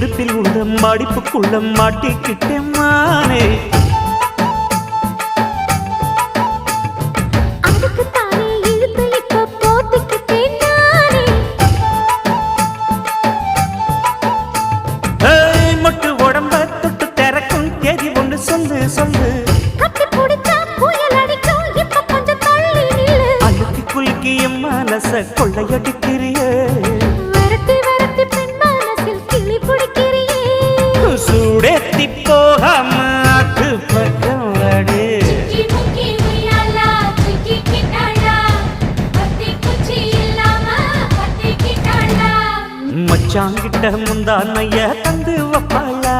இடுப்பில் உள்ள மடிப்புக்குள்ள மாட்டிக்கிட்டேன் மானே. மொட்டு உடம்ப தொட்டு திறக்கும் தேதி ஒன்று சொல்லு சொல்லு. அழுத்தி குலுக்கி என் மனச கொள்ளையடிக்கிறியே. சூடேத்தி போகாம ஆட்டு பக்கம் வாடு. மச்சாங்கிட்ட முந்தானைய தந்து வப்பாளா.